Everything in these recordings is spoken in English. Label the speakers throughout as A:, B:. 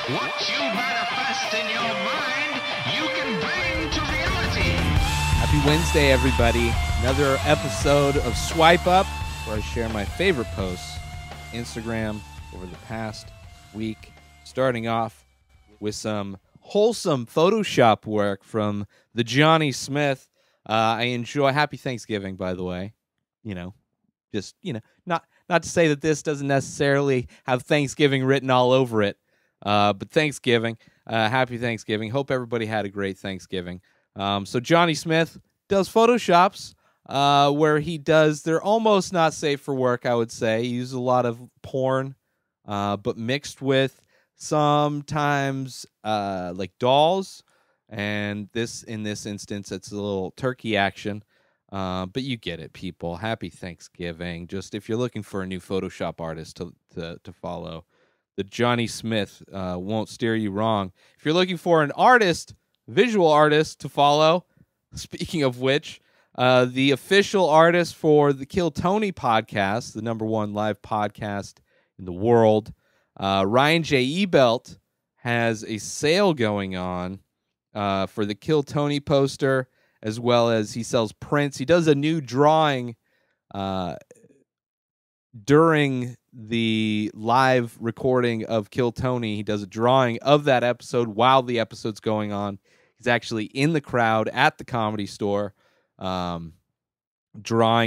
A: What you manifest in your mind, you can bring to reality.
B: Happy Wednesday, everybody. Another episode of Swipe Up, where I share my favorite posts, Instagram, over the past week. Starting off with some wholesome Photoshop work from the Johnny Smith. I enjoy. Happy Thanksgiving, by the way. Not to say that this doesn't necessarily have Thanksgiving written all over it, but Thanksgiving. Happy Thanksgiving. Hope everybody had a great Thanksgiving. So Johnny Smith does Photoshops where he does. They're almost not safe for work, I would say. He uses a lot of porn, but mixed with sometimes like dolls, and in this instance, it's a little turkey action. But you get it, people. Happy Thanksgiving. Just if you're looking for a new Photoshop artist to follow, the Johnny Smith won't steer you wrong. If you're looking for an artist, visual artist to follow, speaking of which, the official artist for the Kill Tony podcast, the #1 live podcast in the world, Ryan J. Ebelt, has a sale going on for the Kill Tony poster, as well as he sells prints. He does a new drawing during the live recording of Kill Tony. He does a drawing of that episode while the episode's going on. He's actually in the crowd at the Comedy Store, drawing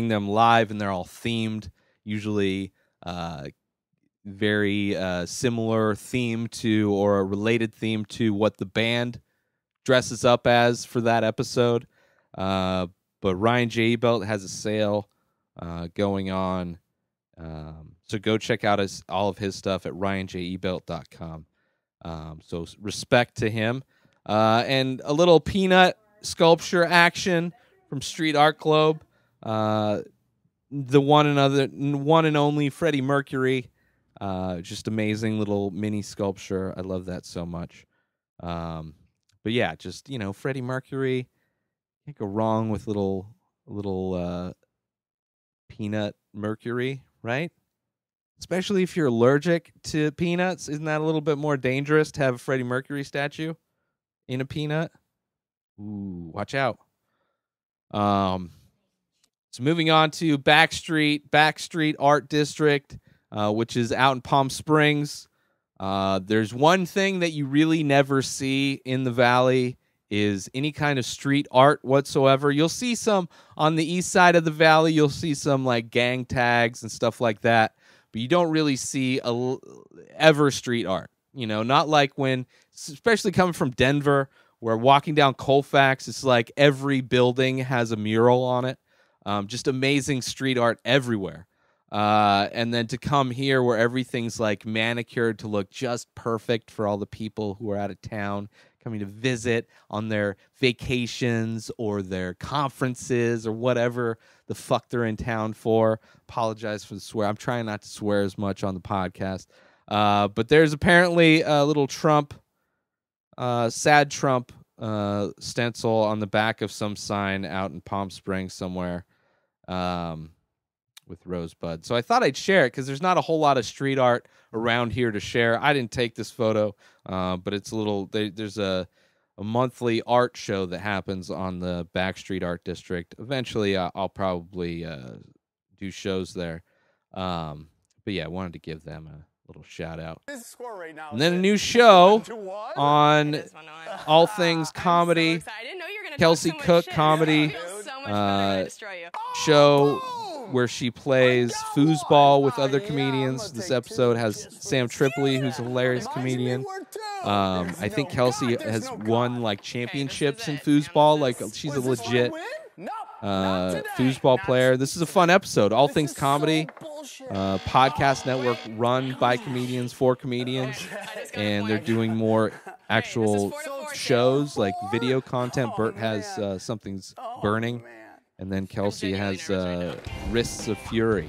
B: them live, and they're all themed, usually very similar theme to, or a related theme to, what the band dresses up as for that episode. But Ryan J. Ebelt has a sale going on. So go check out all of his stuff at ryanjebelt.com. So respect to him. And a little peanut sculpture action from Street Art Globe. The one and only Freddie Mercury. Just amazing little mini sculpture. I love that so much. But yeah, just, Freddie Mercury. Can't go wrong with little peanut Mercury, right? Especially if you're allergic to peanuts. Isn't that a little bit more dangerous to have a Freddie Mercury statue in a peanut? Ooh, watch out. So moving on to Backstreet Art District, which is out in Palm Springs. There's one thing that you really never see in the Valley is any kind of street art whatsoever. You'll see some on the east side of the Valley. You'll see some like gang tags and stuff like that, but you don't really see ever street art. Not like when, especially coming from Denver, where walking down Colfax, it's like every building has a mural on it. Just amazing street art everywhere. And then to come here where everything's like manicured to look just perfect for all the people who are out of town coming to visit on their vacations or their conferences or whatever the fuck they're in town for. Apologize for the swear. I'm trying not to swear as much on the podcast. But there's apparently a little Trump, sad Trump stencil on the back of some sign out in Palm Springs somewhere. With Rosebud. So I thought I'd share it because there's not a whole lot of street art around here to share. I didn't take this photo, but it's there's a monthly art show that happens on the Backstreet Art District. Eventually, I'll probably do shows there. But yeah, I wanted to give them a little shout out. And then a new show on All Things Comedy. Kelsey Cook comedy show where she plays foosball with other comedians. This episode has Sam Tripoli, who's a hilarious comedian. I think Kelsey has won like championships in foosball. Like, she's a legit foosball player. This is a fun episode. All Things Comedy, podcast network run by comedians for comedians, and they're doing more actual shows like video content. Bert has Something's Burning. And then Kelsey has Wrists of Fury.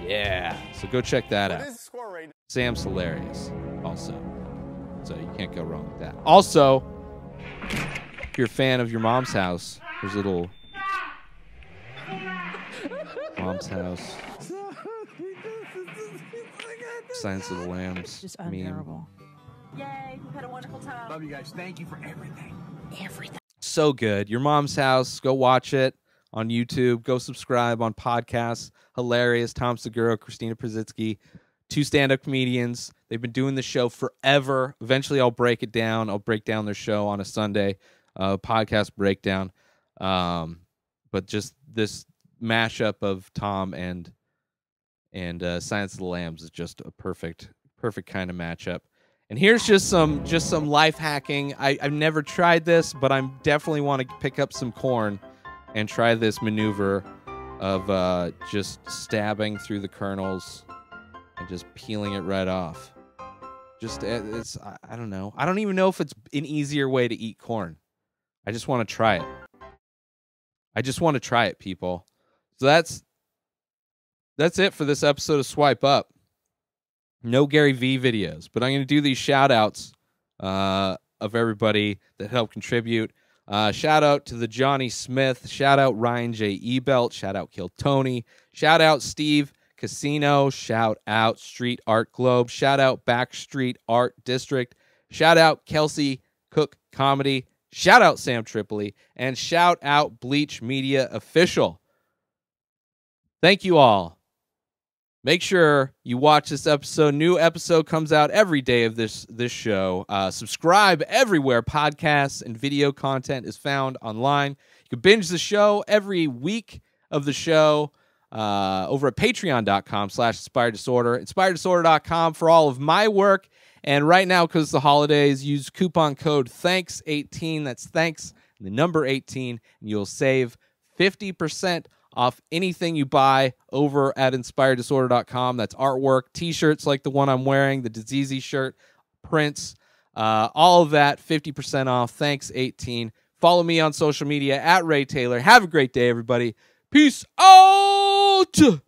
B: Yeah. So go check that out. Sam's hilarious also. So you can't go wrong with that. Also, if you're a fan of Your Mom's House, there's a little Mom's House. Silence of the Lambs.
C: Just unbearable. Yay, we've had a wonderful time.
D: Love you guys. Thank you for everything.
B: So good. Your Mom's House. Go watch it on YouTube. Go subscribe on podcasts. Hilarious. Tom Segura, Christina Przitsky, two stand-up comedians. They've been doing the show forever. Eventually, I'll break it down. I'll break down their show on a Sunday, podcast breakdown. But just this mashup of Tom and Silence of the Lambs is just a perfect kind of matchup. And here's just some life hacking. I've never tried this, but I definitely want to pick up some corn and try this maneuver of just stabbing through the kernels and just peeling it right off. Just it's I don't know. I don't even know if it's an easier way to eat corn. I just want to try it. I just want to try it, people. So that's it for this episode of Swipe Up. No Gary V videos, but I'm going to do these shout outs of everybody that helped contribute. Shout out to the Johnny Smith. Shout out Ryan J. Ebelt. Shout out Kill Tony. Shout out Steve Casino. Shout out Street Art Globe. Shout out Backstreet Art District. Shout out Kelsey Cook Comedy. Shout out Sam Tripoli. And shout out Bleach Media Official. Thank you all. Make sure you watch this episode. New episode comes out every day of this show. Subscribe everywhere podcasts and video content is found online. You can binge the show every week of the show over at patreon.com/inspireddisorder. Inspireddisorder.com for all of my work. And right now, because it's the holidays, use coupon code THANKS18. That's thanks, the number 18, and you'll save 50% off anything you buy over at inspireddisorder.com. That's artwork, t-shirts like the one I'm wearing, the Diseasy shirt, prints, all of that, 50% off. Thanks, 18. Follow me on social media at Ray Taylor. Have a great day, everybody. Peace out!